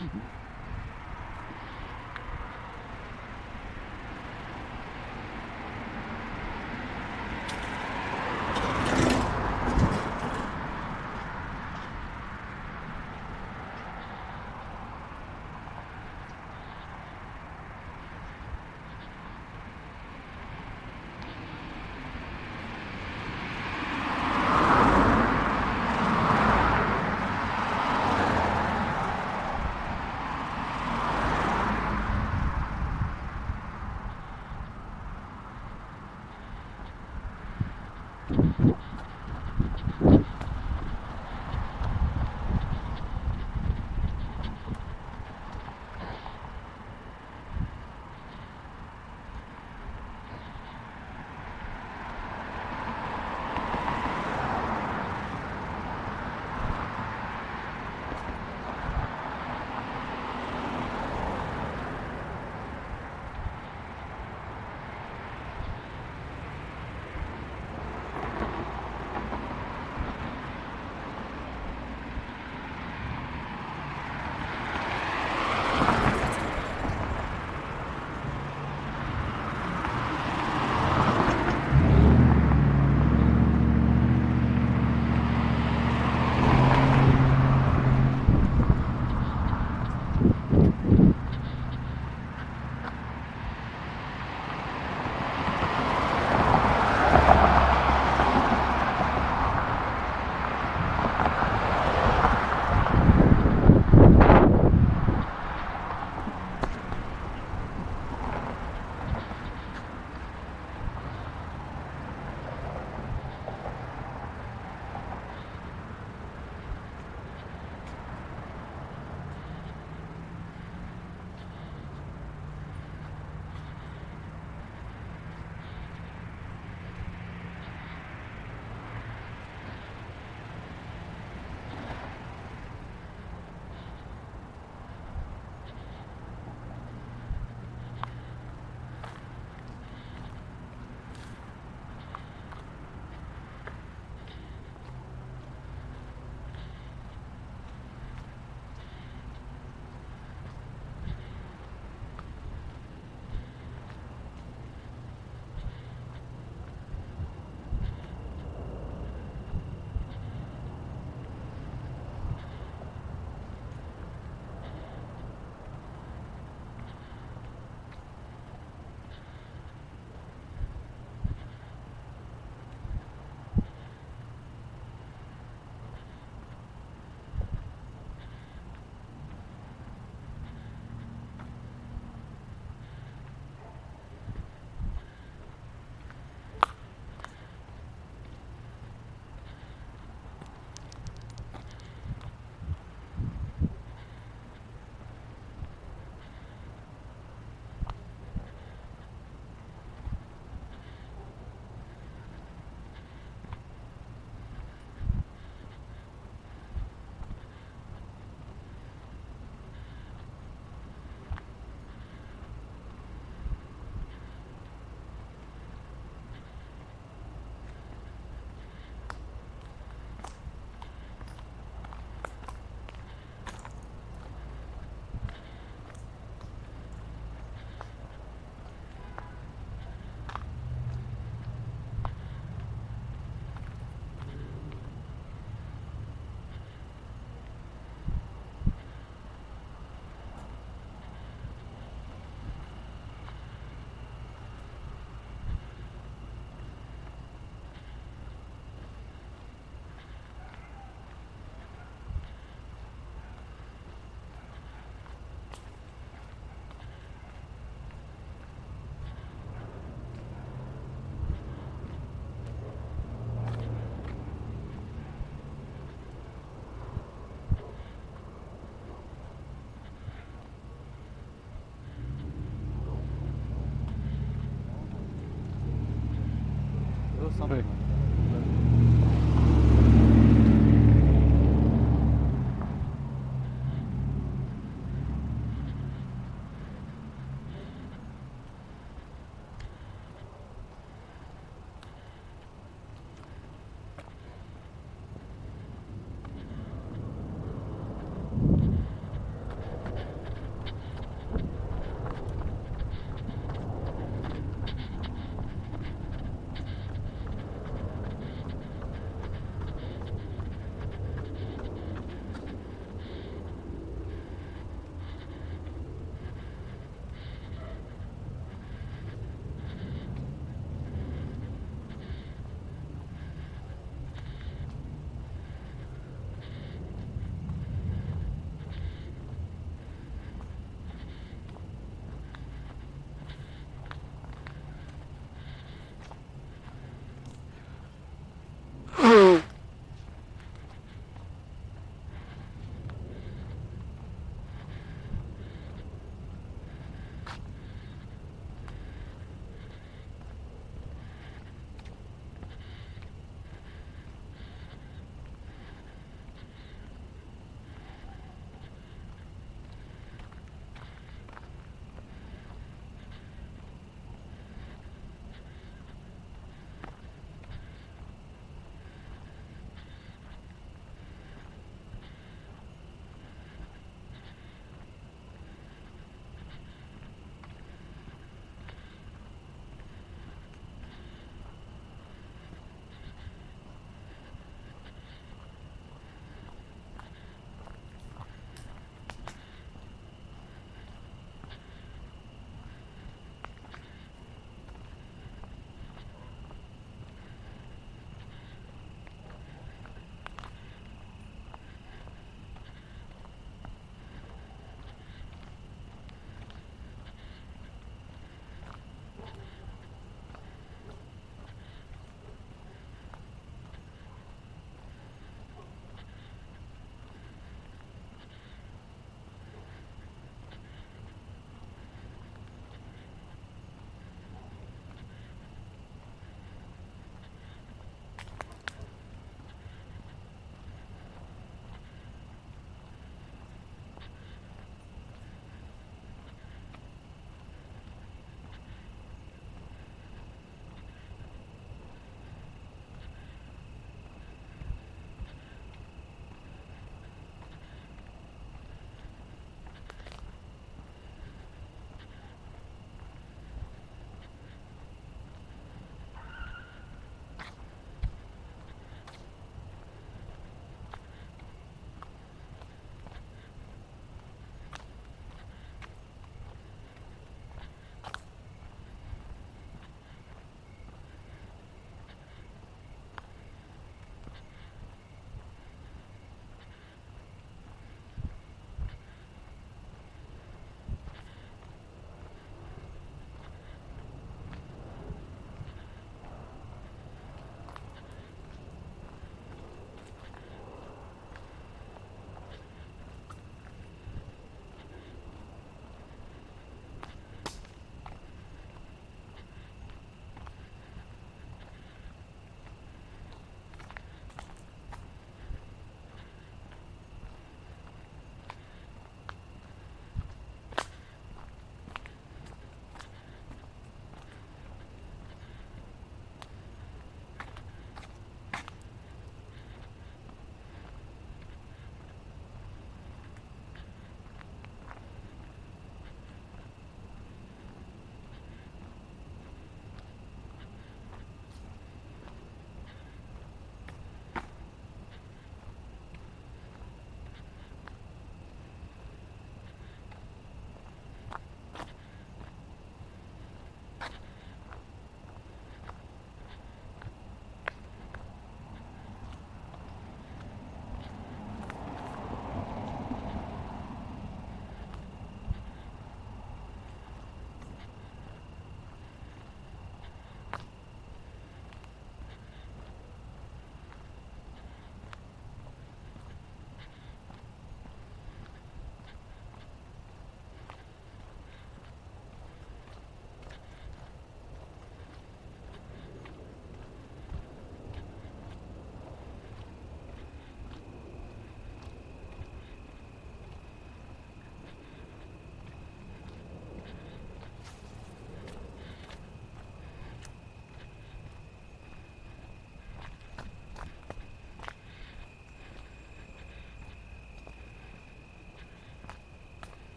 Oui.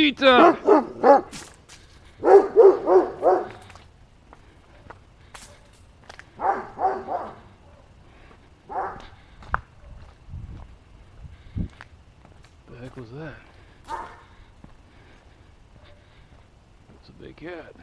Mamacita! The heck was that? It's a big cat.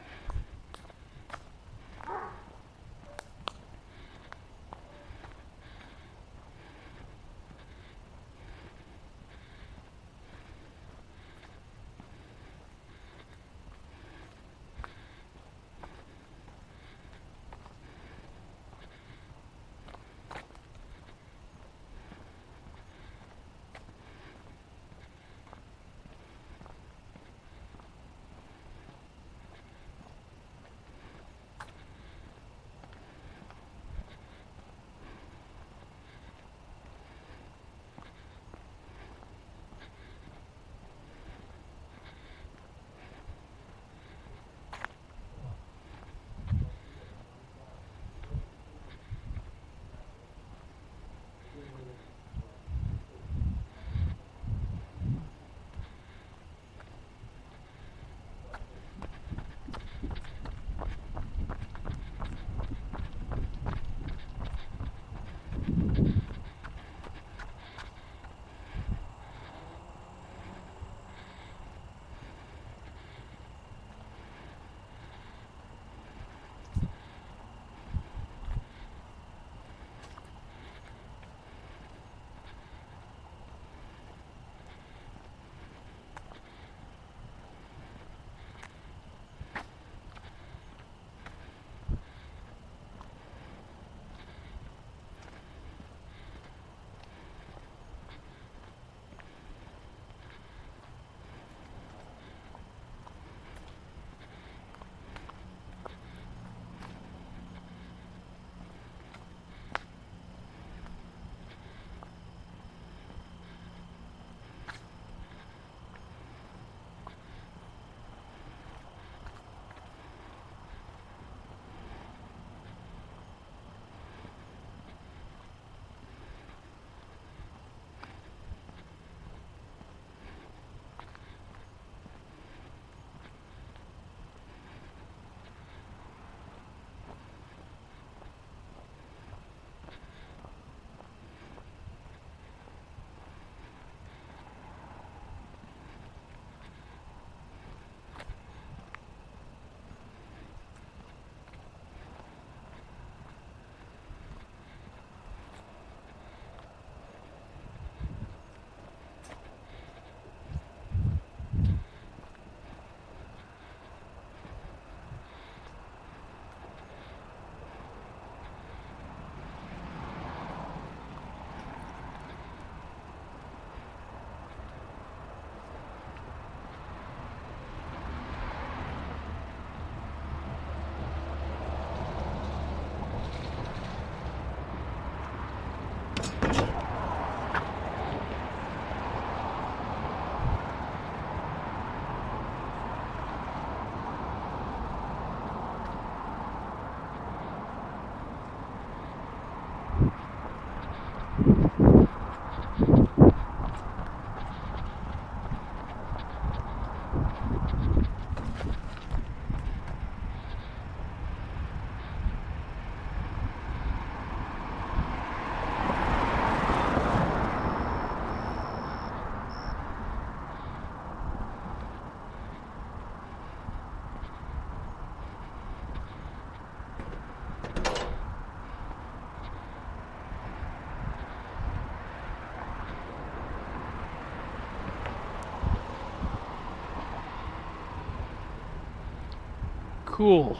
Cool.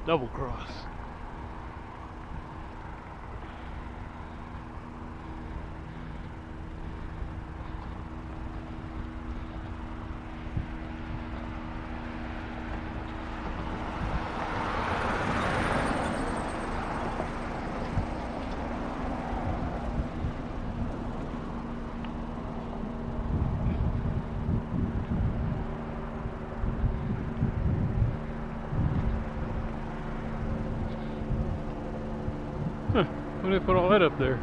Double cross. Huh, why did they put all that up there?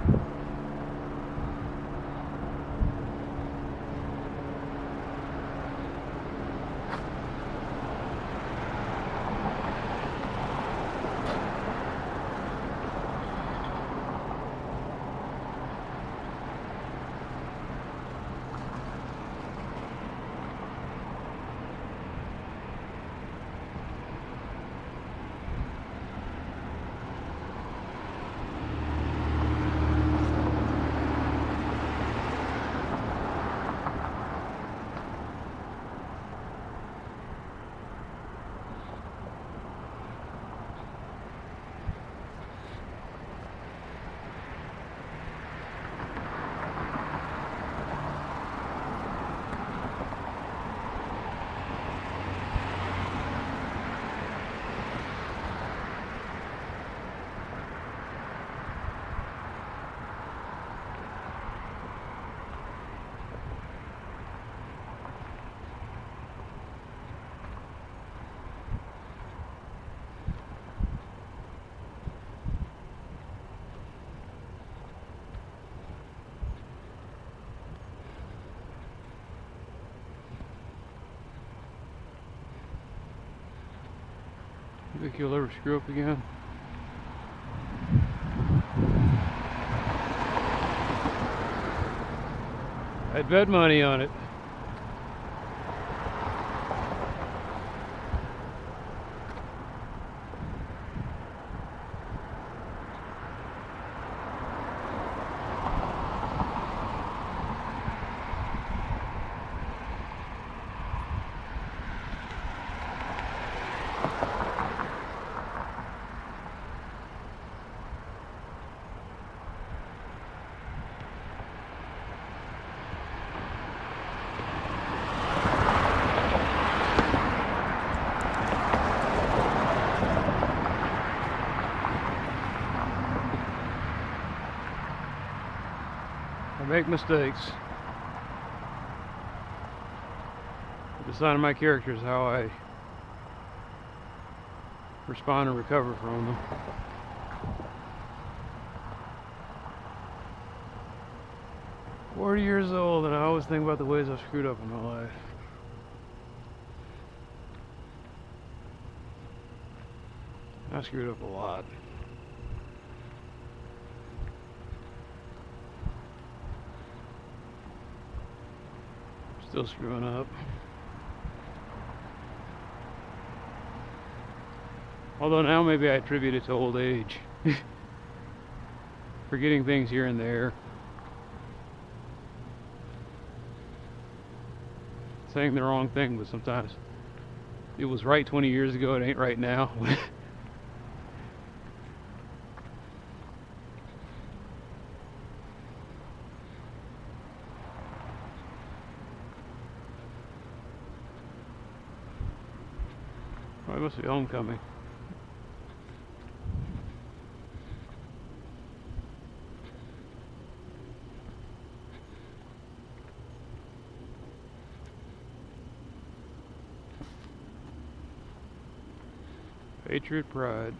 You think you'll ever screw up again? I'd bet money on it. I make mistakes. The sign of my character is how I respond and recover from them. I'm 40 years old, and I always think about the ways I've screwed up in my life. I screwed up a lot. Still screwing up. Although now maybe I attribute it to old age. Forgetting things here and there. Saying the wrong thing, but sometimes it was right 20 years ago, it ain't right now. Oh, it must be homecoming. Patriot pride.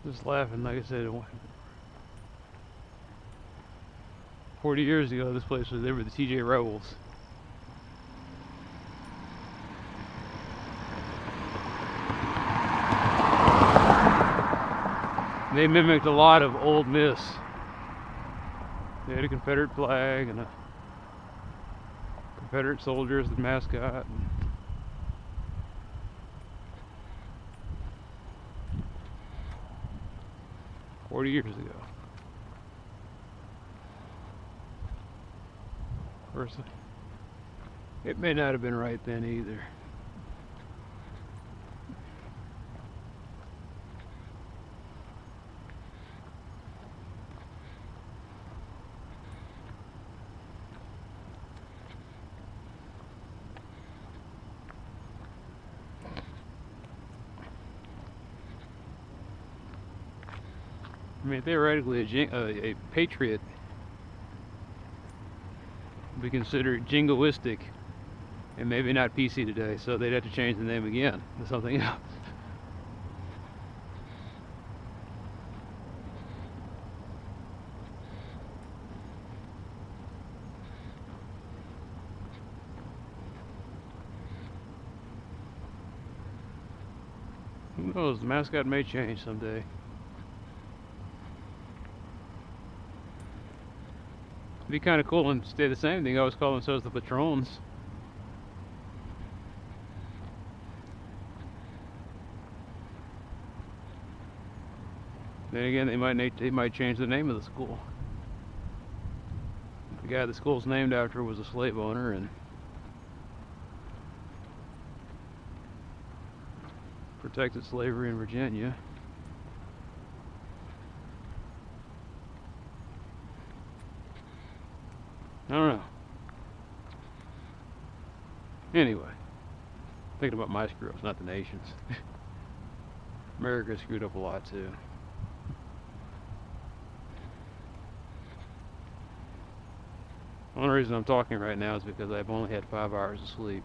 Just laughing, like I said, 40 years ago, this place was, they were the TJ Rebels. They mimicked a lot of Ole Miss. They had a Confederate flag and a Confederate soldier as the mascot. 40 years ago. Of course, it may not have been right then either. I mean, theoretically, a patriot would be considered jingoistic and maybe not PC today, so they'd have to change the name again to something else. Who knows? The mascot may change someday. It'd be kind of cool and stay the same. They always call themselves the Patrons. Then again, they might change the name of the school. The guy the school's named after was a slave owner and protected slavery in Virginia. I don't know. Anyway, thinking about my screw-ups, not the nation's. America screwed up a lot too. The only reason I'm talking right now is because I've only had 5 hours of sleep.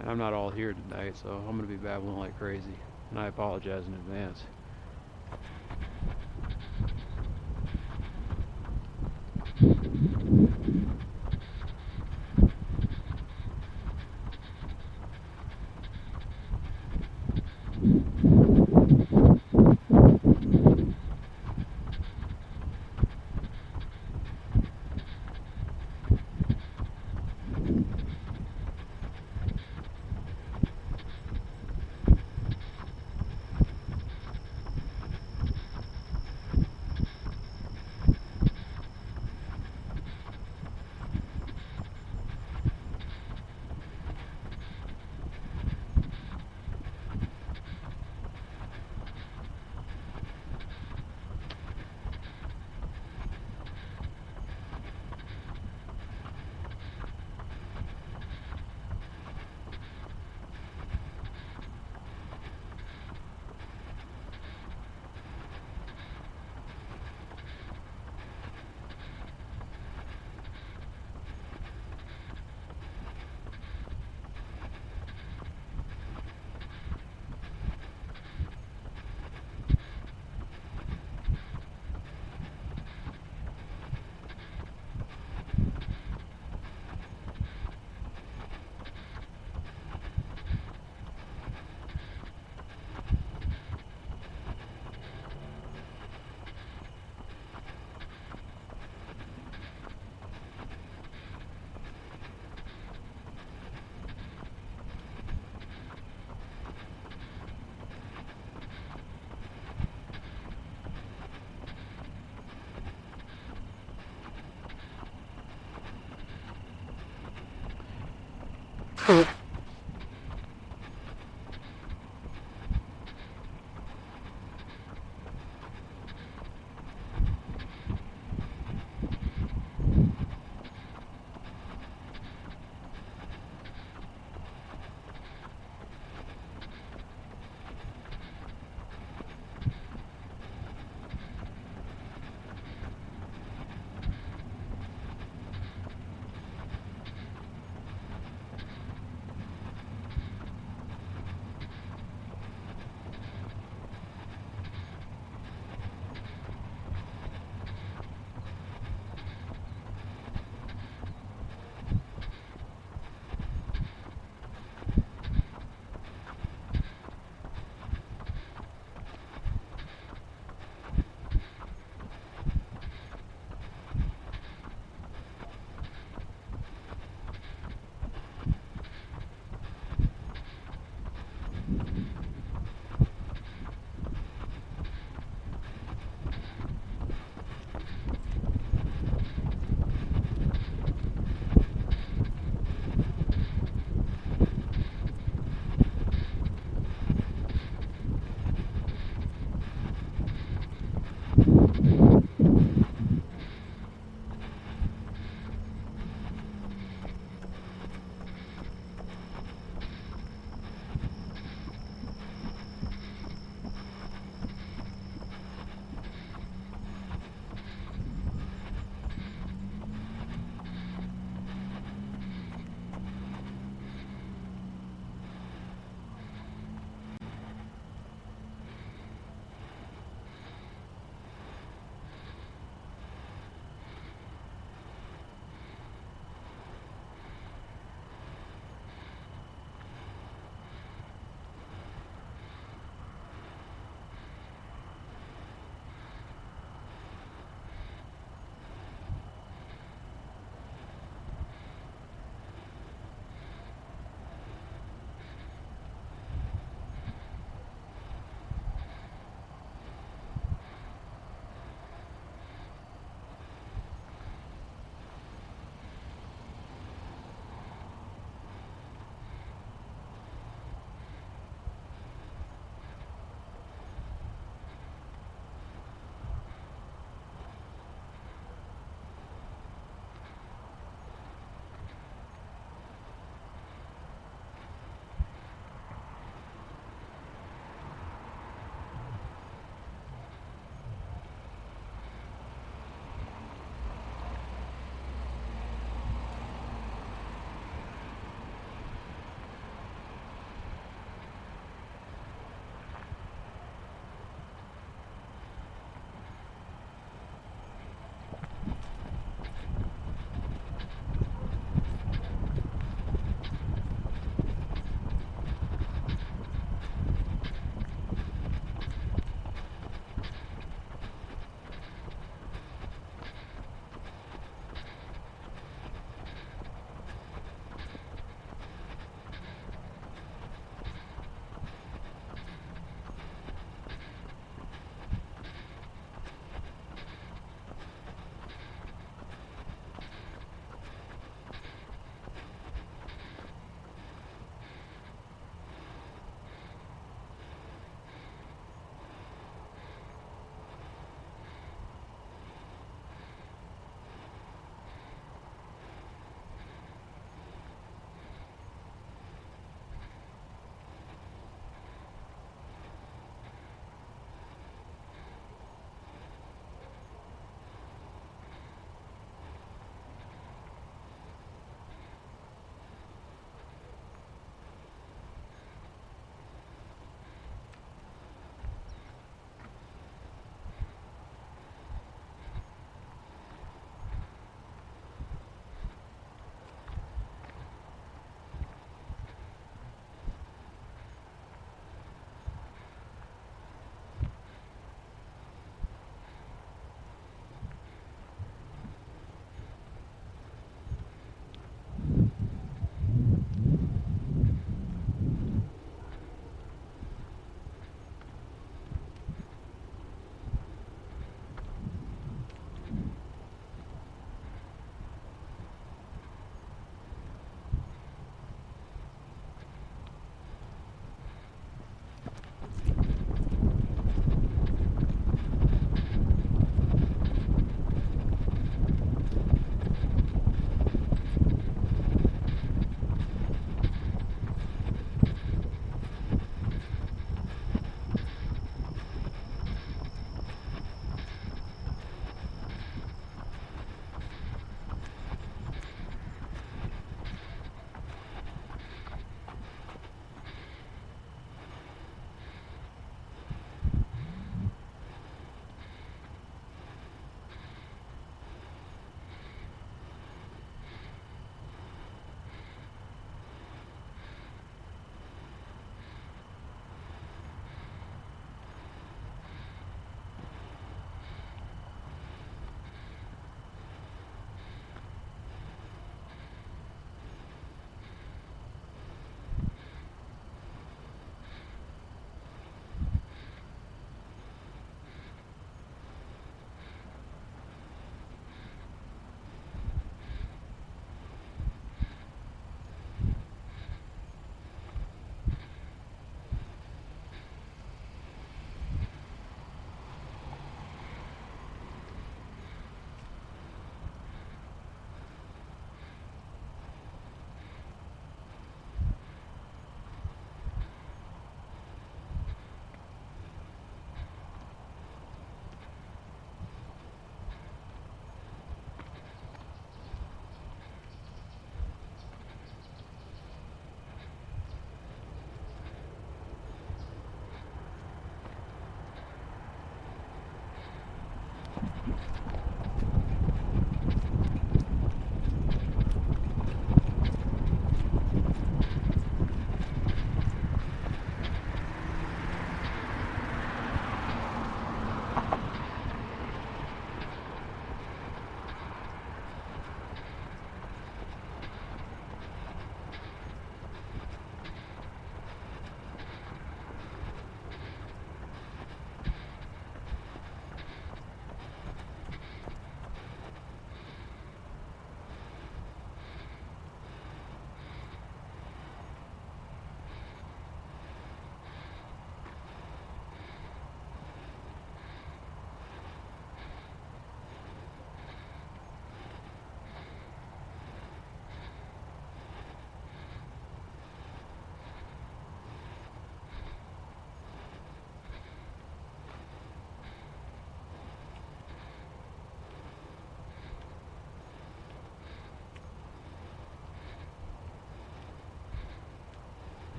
And I'm not all here tonight, so I'm going to be babbling like crazy. And I apologize in advance.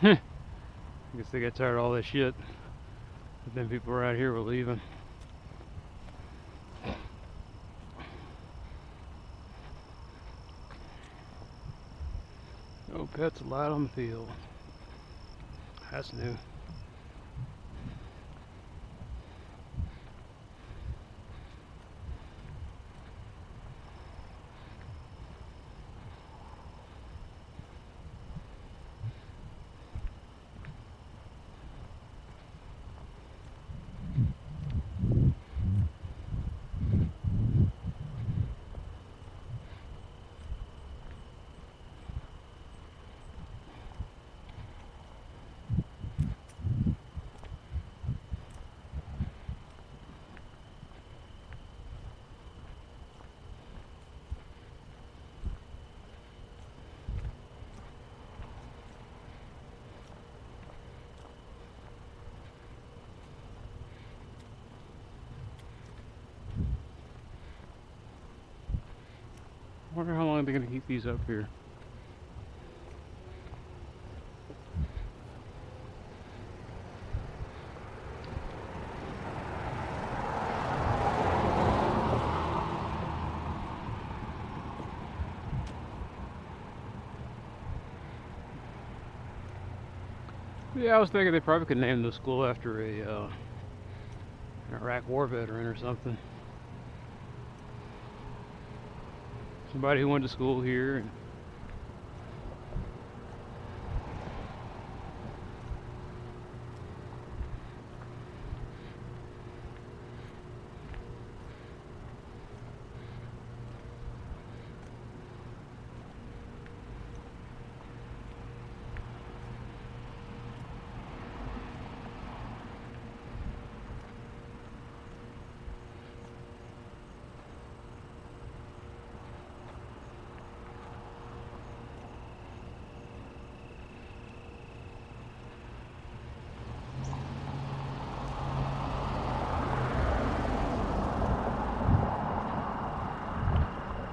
I guess they got tired of all that shit. But then people around here were leaving. No pets allowed on the field. That's new. I wonder how long they're going to keep these up here. Yeah, I was thinking they probably could name the school after an Iraq war veteran or something. Somebody who went to school here. And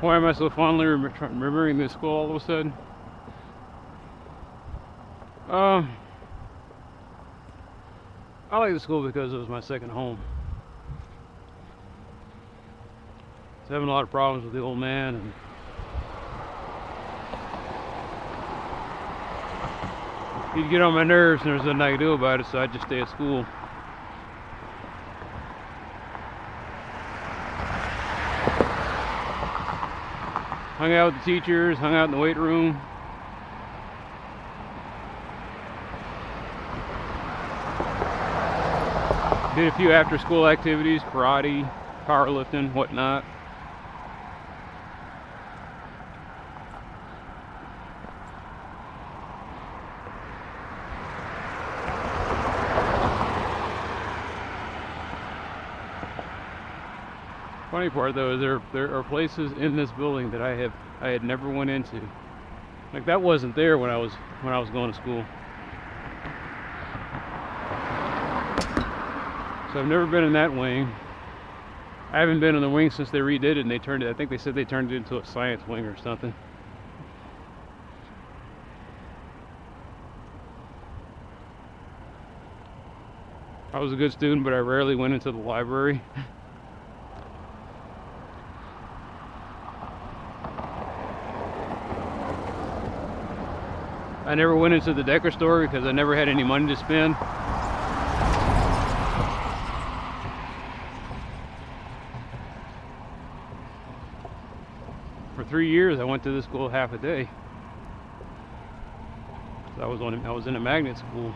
why am I so fondly remembering this school all of a sudden? I like the school because it was my second home. I was having a lot of problems with the old man, and he'd get on my nerves, and there was nothing I could do about it, so I'd just stay at school. Hung out with the teachers, hung out in the weight room. Did a few after-school activities, karate, powerlifting, whatnot. Funny part though is there are places in this building that I had never went into. Like that wasn't there when I was going to school. So I've never been in that wing. I haven't been in the wing since they redid it, and they turned it. I think they said they turned it into a science wing or something. I was a good student, but I rarely went into the library. I never went into the Decker store because I never had any money to spend. For 3 years, I went to this school half a day. I was in a magnet school.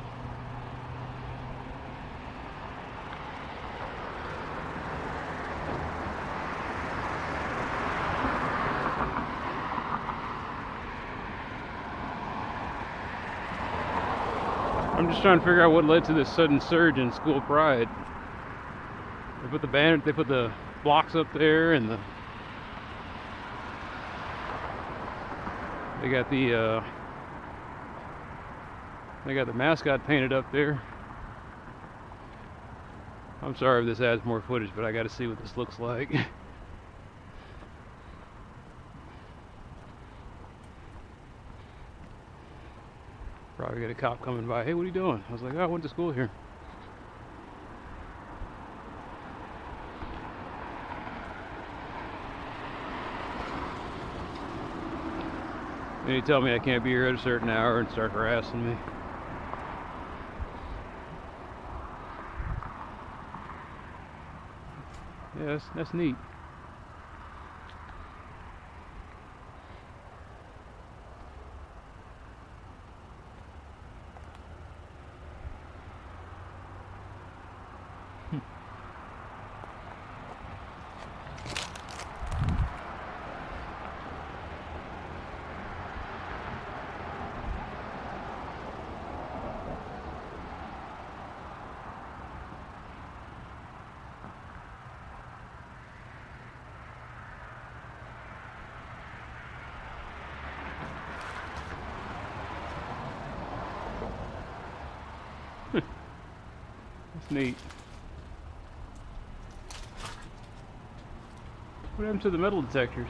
I'm just trying to figure out what led to this sudden surge in school pride. They put the blocks up there, and they got the mascot painted up there. I'm sorry if this adds more footage, but I got to see what this looks like. Probably get a cop coming by. Hey, what are you doing? I was like, oh, I went to school here. And he tell me I can't be here at a certain hour and start harassing me. Yeah, that's neat. That's neat. What happened to the metal detectors?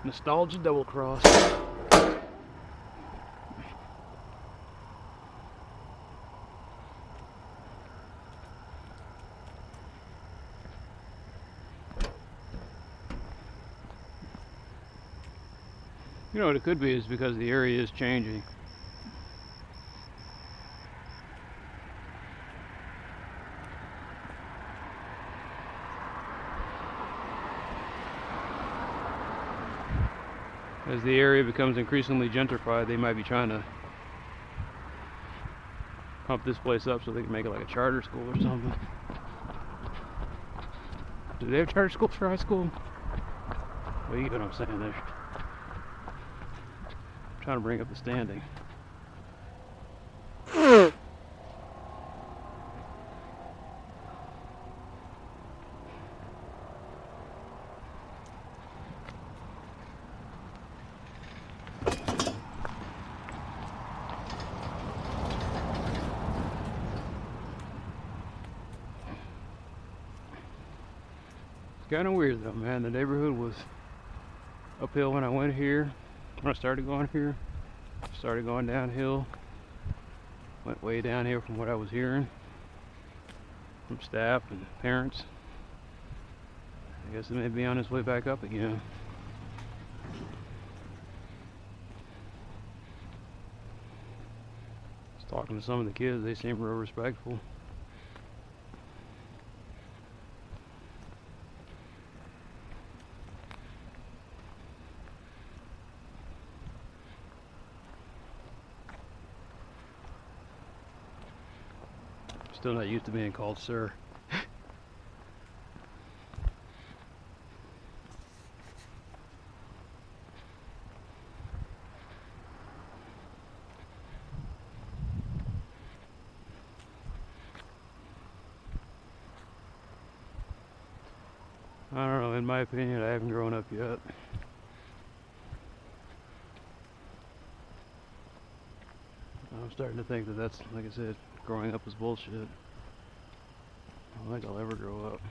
Nostalgia double cross. You know what it could be is because the area is changing. As the area becomes increasingly gentrified, they might be trying to pump this place up so they can make it like a charter school or something. Do they have charter schools for high school? Well, you get what I'm saying there. I'm trying to bring up the standing. Kind of weird though, man. The neighborhood was uphill when I went here. When I started going here, started going downhill. Went way down here from what I was hearing from staff and parents. I guess it may be on its way back up again. I was talking to some of the kids. They seem real respectful. Still not used to being called sir. I don't know, in my opinion, I haven't grown up yet. I'm starting to think that that's, like I said, growing up is bullshit. I don't think I'll ever grow up.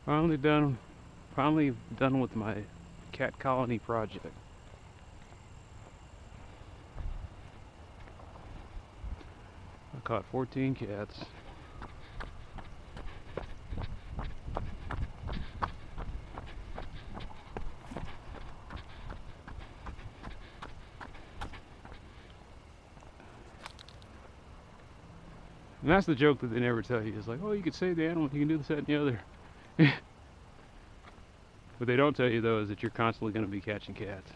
Finally done with my cat colony project. I caught 14 cats. And that's the joke that they never tell you. It's like, oh, you could save the animal, you can do this, that, and the other. What they don't tell you, though, is that you're constantly going to be catching cats.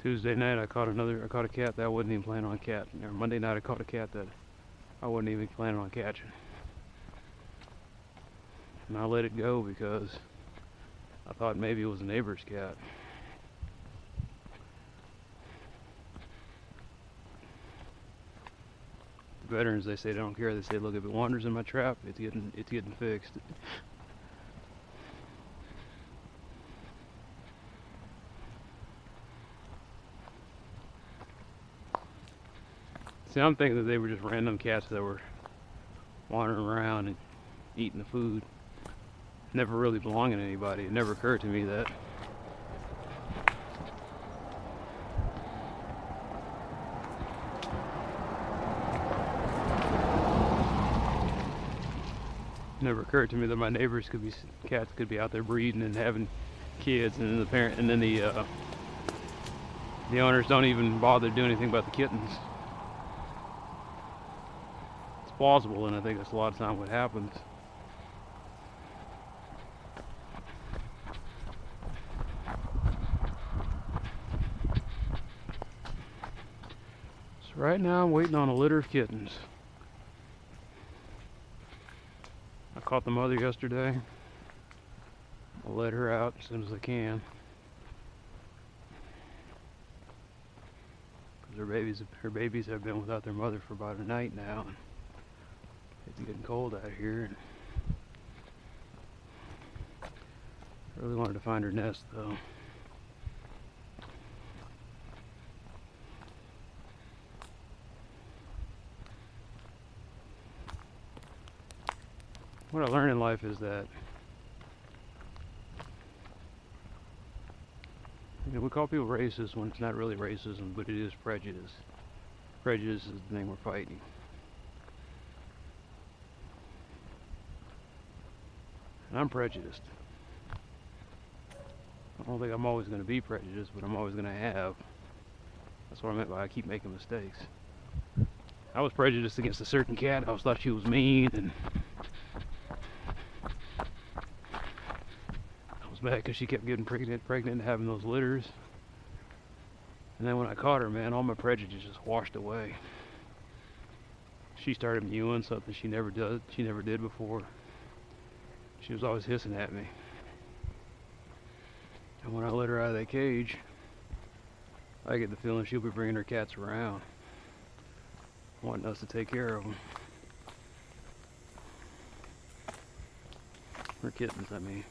Tuesday night, I caught a cat that I wasn't even planning on catching. Or Monday night, I caught a cat that I wasn't even planning on catching. And I let it go because I thought maybe it was a neighbor's cat. The veterans, they say they don't care. They say, look, if it wanders in my trap, it's getting fixed. See, I'm thinking that they were just random cats that were wandering around and eating the food, never really belonging to anybody. It never occurred to me that. Never occurred to me that my neighbors cats could be out there breeding and having kids, and then the owners don't even bother doing anything about the kittens. It's plausible, and I think that's a lot of time what happens. So right now I'm waiting on a litter of kittens. I caught the mother yesterday. I'll let her out as soon as I can. Because her babies have been without their mother for about a night now. It's getting cold out here. And I really wanted to find her nest though. What I learned in life is that, you know, we call people racist when it's not really racism, but it is prejudice. Prejudice is the thing we're fighting. And I'm prejudiced. I don't think I'm always going to be prejudiced, but I'm always going to have. That's what I meant by I keep making mistakes. I was prejudiced against a certain cat. I thought she was mean, and bad because she kept getting pregnant and having those litters. And then when I caught her, man, all my prejudice just washed away. She started mewing, something she never did before. She was always hissing at me. And when I let her out of that cage, I get the feeling she'll be bringing her cats around, wanting us to take care of them. Her kittens, I mean.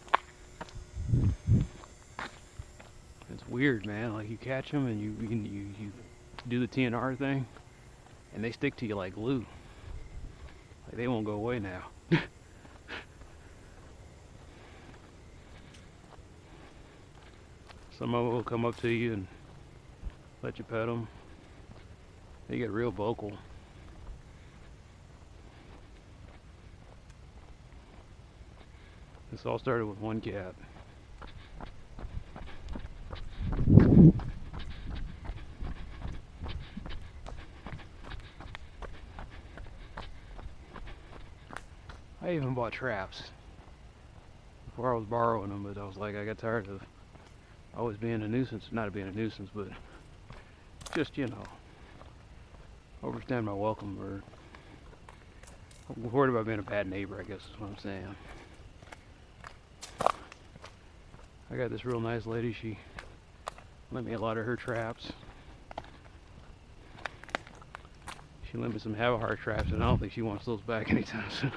It's weird, man. Like, you catch them and you do the TNR thing, and they stick to you like glue. Like, they won't go away now. Some of them will come up to you and let you pet them. They get real vocal. This all started with one cat. I even bought traps before I was borrowing them, but I was like, I got tired of always being a nuisance. Not being a nuisance, but just, you know, overstaying my welcome, or I'm worried about being a bad neighbor, I guess is what I'm saying. I got this real nice lady. She lent me a lot of her traps. She lent me some Havahart traps, and I don't think she wants those back anytime soon.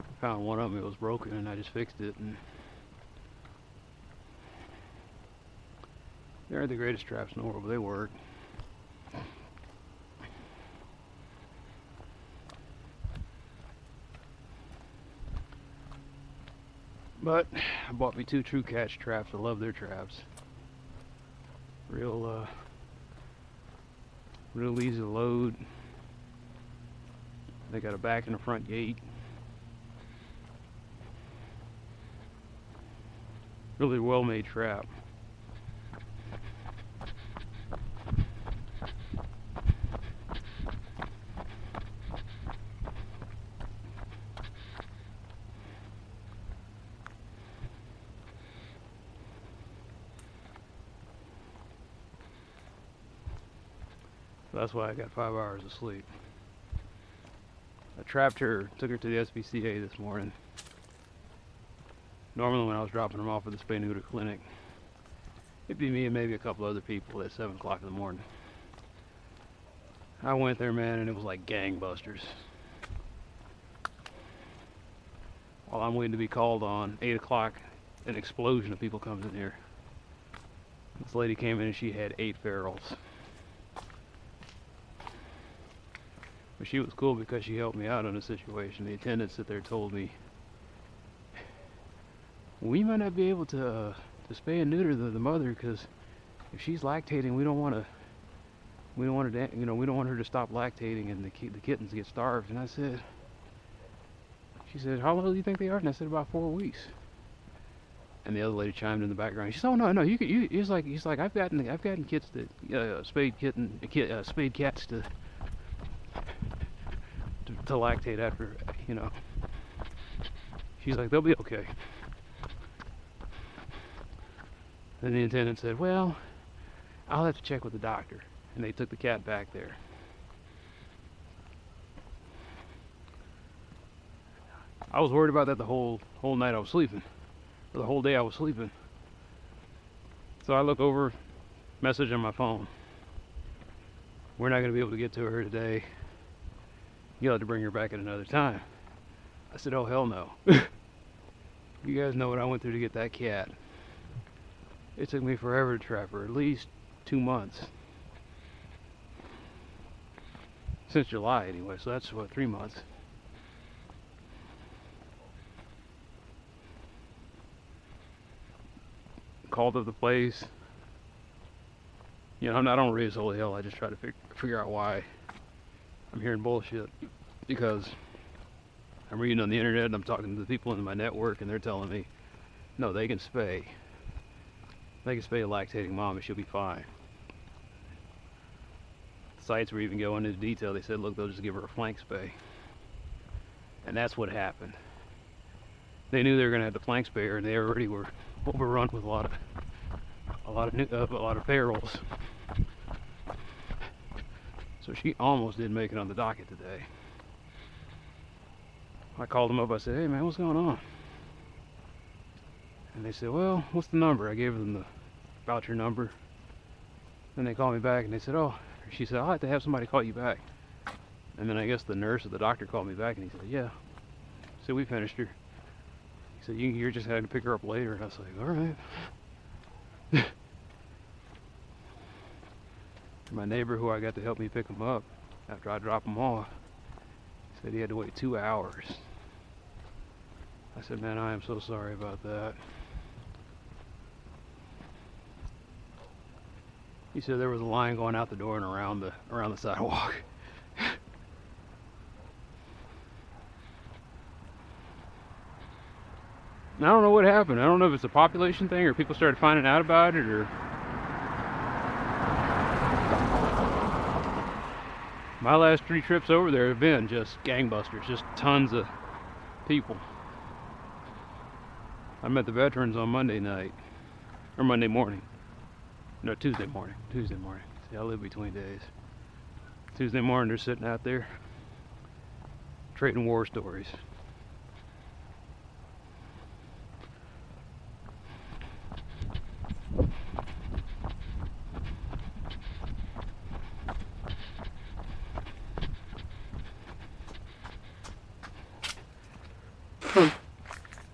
I found one of them, it was broken, and I just fixed it. And They aren't the greatest traps in the world, but they work. But I bought me 2 True Catch traps. I love their traps. Real easy to load. They got a back and a front gate. Really well made trap. That's why I got 5 hours of sleep. I trapped her, took her to the SPCA this morning. Normally when I was dropping them off at the spay neuter clinic, it'd be me and maybe a couple other people at 7 o'clock in the morning. I went there, man, and it was like gangbusters. While I'm waiting to be called on, 8 o'clock, an explosion of people comes in here. This lady came in and she had 8 ferals. But she was cool because she helped me out on the situation. The attendant sit there told me, we might not be able to spay and neuter the mother because if she's lactating, we don't want her to stop lactating and the kittens get starved. And I said, she said, how long do you think they are? And I said, about 4 weeks. And the other lady chimed in the background. She said, oh no, he's like I've gotten kits that spayed cats to lactate after, you know. She's like, they'll be okay. Then the attendant said, well, I'll have to check with the doctor. And they took the cat back there. I was worried about that the whole night I was sleeping, or the whole day I was sleeping. So I look over, message on my phone. We're not going to be able to get to her today. You'll have to bring her back at another time. I said, oh hell no. You guys know what I went through to get that cat. It took me forever to trap her, at least 2 months. Since July anyway, so that's what, 3 months. Called up the place. You know, I don't raise holy hell, I just try to figure out why I'm hearing bullshit, because I'm reading on the internet and I'm talking to the people in my network and they're telling me, no, they can spay. They can spay a lactating mom and she'll be fine. Sites were even going into detail. They said, look, they'll just give her a flank spay. And that's what happened. They knew they were going to have to flank spay her, and they already were overrun with a lot of ferals. So she almost didn't make it on the docket today. I called them up. I said, hey man, what's going on? And they said, well, what's the number? I gave them the voucher number. Then they called me back and they said, oh, she said, I'll have to have somebody call you back. And then I guess the nurse or the doctor called me back and he said, yeah. So we finished her. He said, you're just having to pick her up later. And I was like, all right. My neighbor, who I got to help me pick him up after I dropped him off, said he had to wait 2 hours. I said, man, I am so sorry about that. He said there was a line going out the door and around the sidewalk. I don't know what happened. I don't know if it's a population thing or people started finding out about it, or my last 3 trips over there have been just gangbusters, just tons of people. I met the veterans on Monday night, or Monday morning. No, Tuesday morning. See, I live between days. Tuesday morning, they're sitting out there trading war stories.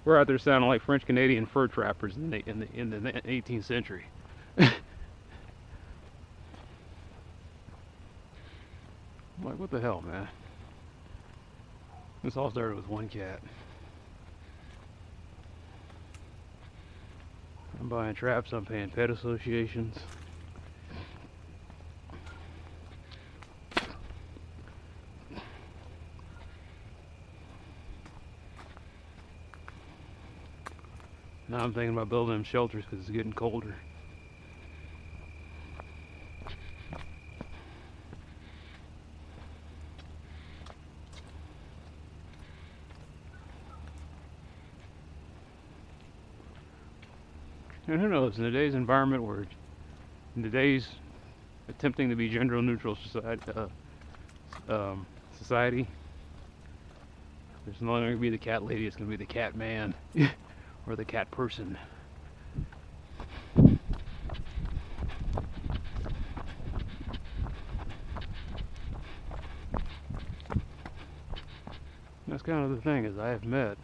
We're out there sounding like French Canadian fur trappers in the 18th century. what the hell, man? This all started with one cat. I'm buying traps, I'm paying pet associations. Now I'm thinking about building them shelters because it's getting colder. And who knows, in today's environment, where in today's attempting to be gender neutral society, there's no longer going to be the cat lady, it's going to be the cat man or the cat person. That's kind of the thing, is I have met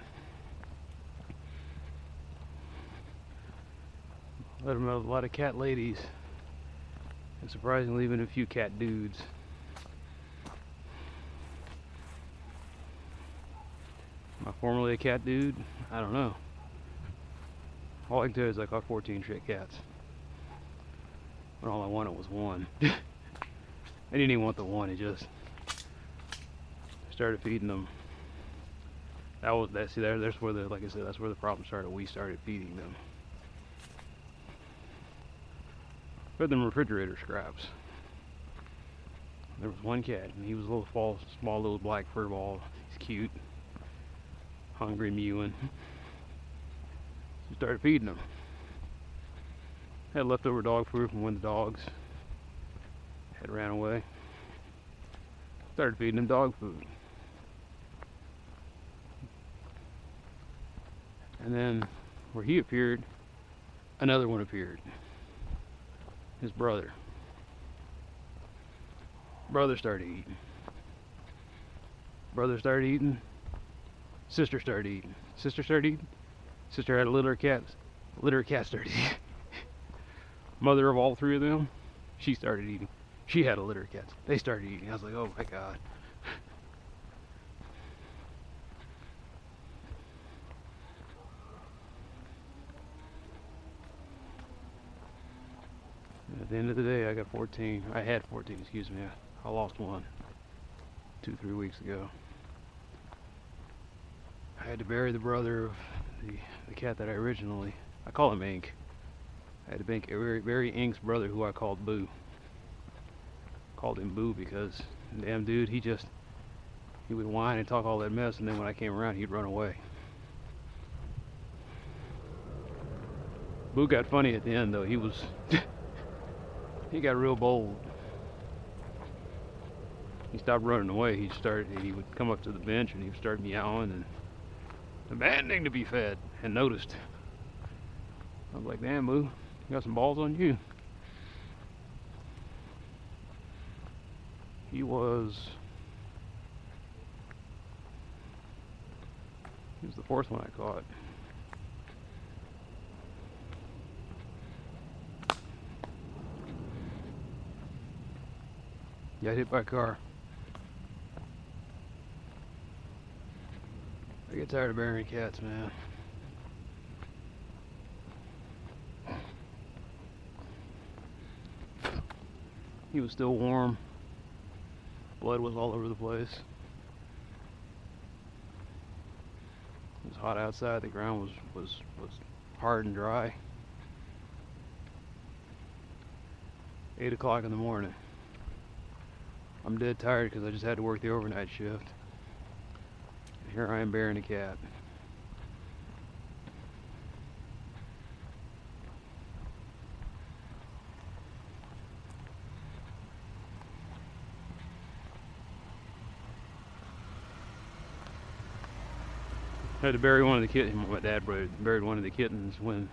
a lot of cat ladies, and surprisingly even a few cat dudes. Am I formerly a cat dude? I don't know. All I can tell you is I caught 14 stray cats. But all I wanted was one. I didn't even want the one, it just started feeding them. That's where like I said, that's where the problem started. We started feeding them. Fed them refrigerator scraps. There was one cat, and he was a little small little black fur ball. He's cute, hungry, mewing. We started feeding him. Had leftover dog food from when the dogs had ran away. Started feeding him dog food. And then, where he appeared, another one appeared. His brother. Brother started eating. Brother started eating. Sister started eating. Sister started eating. Sister had a litter of cats. Litter of cats started eating. Mother of all three of them, she started eating. She had a litter of cats. They started eating. I was like, oh my God. At the end of the day, I got 14. I had 14, excuse me. I lost one 2-3 weeks ago. I had to bury the brother of the cat that I call him Ink. I had to bury Ink's brother, who I called Boo. Called him Boo because, damn dude, he would whine and talk all that mess, and then when I came around, he'd run away. Boo got funny at the end, though. He got real bold. He stopped running away. He would come up to the bench and he would start meowing and demanding to be fed, and noticed. I was like, damn, Boo, you got some balls on you. He was the fourth one I caught. Got hit by a car. I get tired of burying cats, man. He was still warm. Blood was all over the place. It was hot outside. The ground was hard and dry. 8 o'clock in the morning. I'm dead tired because I just had to work the overnight shift. And here I am burying a cat. I had to bury one of the kittens. My dad buried one of the kittens when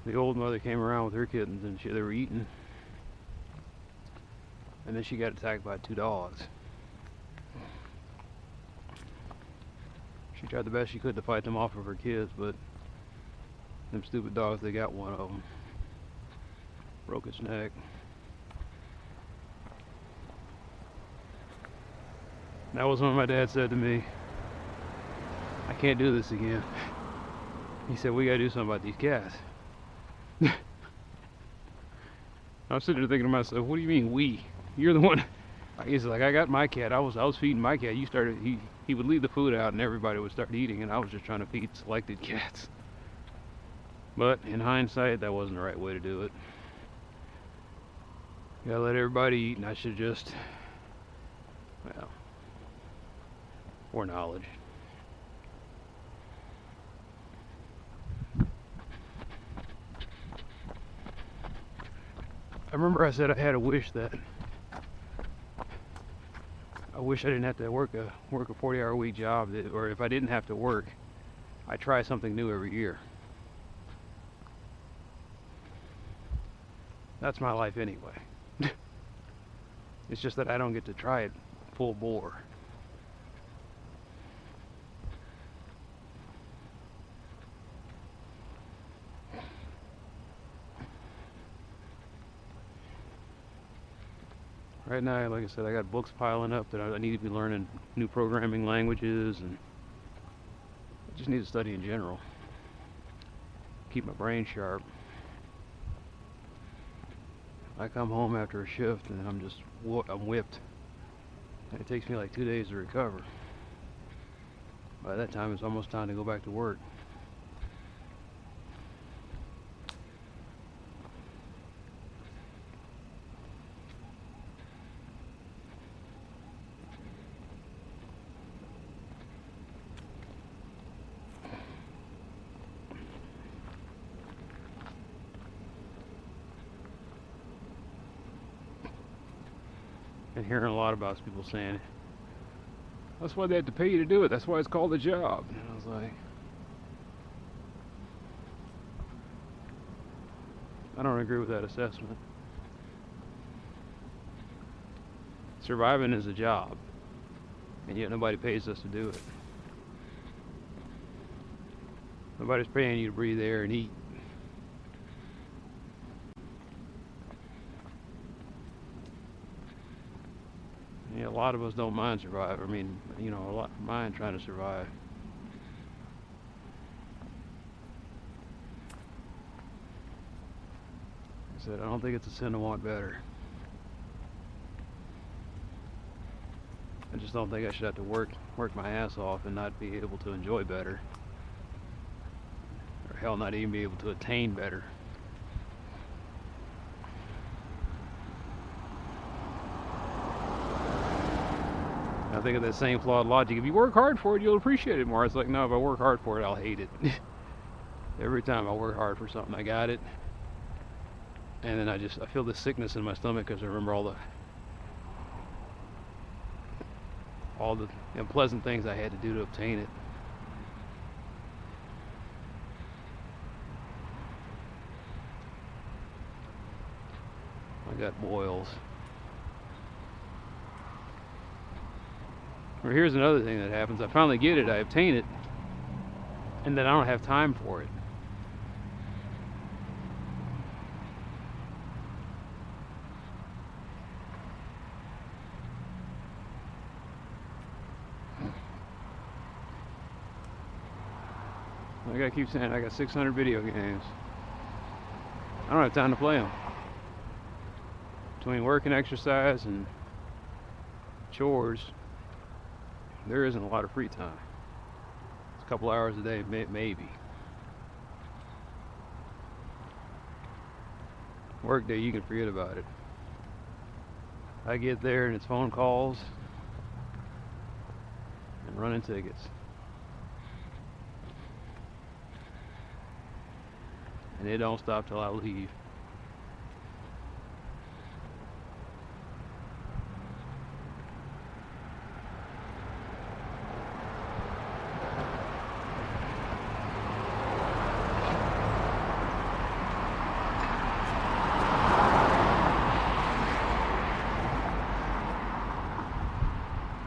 the old mother came around with her kittens, and they were eating. And then she got attacked by 2 dogs. She tried the best she could to fight them off of her kids, but them stupid dogs, they got one of them. Broke its neck. That was when my dad said to me, I can't do this again. He said, we gotta do something about these cats. I was sitting there thinking to myself, what do you mean we? You're the one. He's like, I got my cat. I was feeding my cat. He would leave the food out and everybody would start eating, and I was just trying to feed selected cats. But in hindsight, that wasn't the right way to do it. You gotta let everybody eat, and I should just, well, foreknowledge. I remember I said I had a wish that I wish I didn't have to work a 40-hour-a-week job, or if I didn't have to work, I'd try something new every year. That's my life anyway. It's just that I don't get to try it full bore. Right now, like I said, I got books piling up that I need to be learning new programming languages, and I just need to study in general. Keep my brain sharp. I come home after a shift and I'm whipped. And it takes me like 2 days to recover. By that time, it's almost time to go back to work. And hearing a lot about people saying, that's why they have to pay you to do it. That's why it's called a job. And I was like, I don't agree with that assessment. Surviving is a job, and yet nobody pays us to do it. Nobody's paying you to breathe air and eat. Yeah, a lot of us don't mind survive. I mean, you know, a lot mind trying to survive. I said, I don't think it's a sin to want better. I just don't think I should have to work my ass off and not be able to enjoy better. Or hell, not even be able to attain better. I think of that same flawed logic. If you work hard for it, you'll appreciate it more. It's like, no, if I work hard for it, I'll hate it. Every time I work hard for something, I got it. And then I feel this sickness in my stomach because I remember all the unpleasant things I had to do to obtain it. I got boils. Or here's another thing that happens. I finally get it, I obtain it, and then I don't have time for it. I gotta keep saying I got 600 video games. I don't have time to play them. Between work and exercise and chores, there isn't a lot of free time. It's a couple hours a day, maybe. Work day, you can forget about it. I get there and it's phone calls and running tickets. And it don't stop till I leave.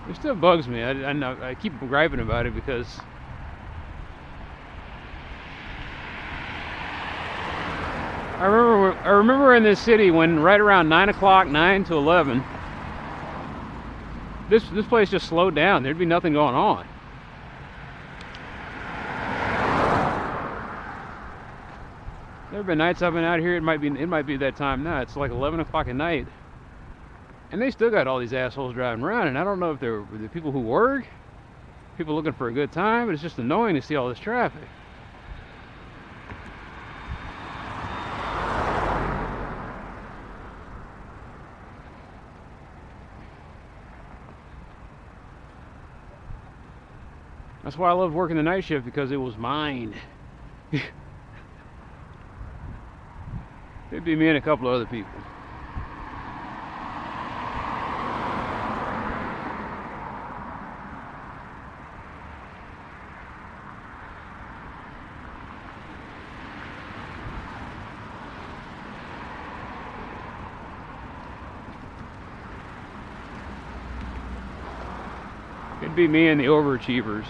It still bugs me. I know I keep griping about it because I remember in this city when right around 9 o'clock, 9 to 11, This place just slowed down. There'd be nothing going on. There have been nights I've been out here. It might be that time now. It's like 11 o'clock at night, and they still got all these assholes driving around. And I don't know if they're the people who work, people looking for a good time, but it's just annoying to see all this traffic. That's why I loved working the night shift, because it was mine. It'd be me and a couple of other people. It'd be me and the overachievers.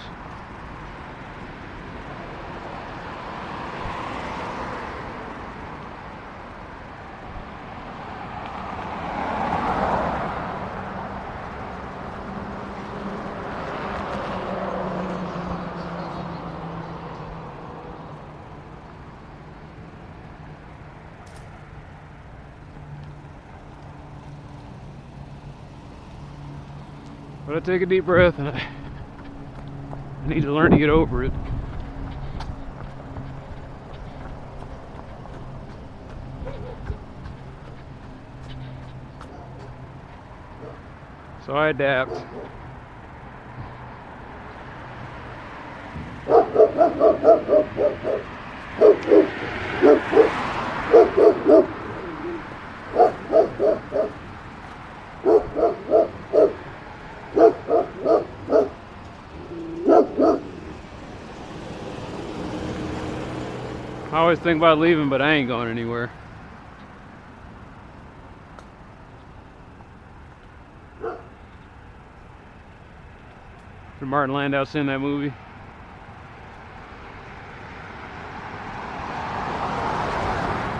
But I take a deep breath, and I need to learn to get over it. So I adapt. I always think about leaving, but I ain't going anywhere. Did Martin Landau seen that movie?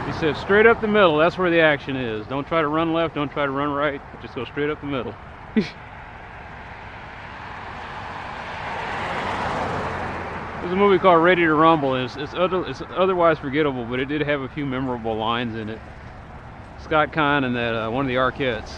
He said, straight up the middle, that's where the action is. Don't try to run left, don't try to run right, just go straight up the middle. There's a movie called Ready to Rumble, and it's otherwise forgettable, but it did have a few memorable lines in it. Scott Conn and that one of the Arquettes.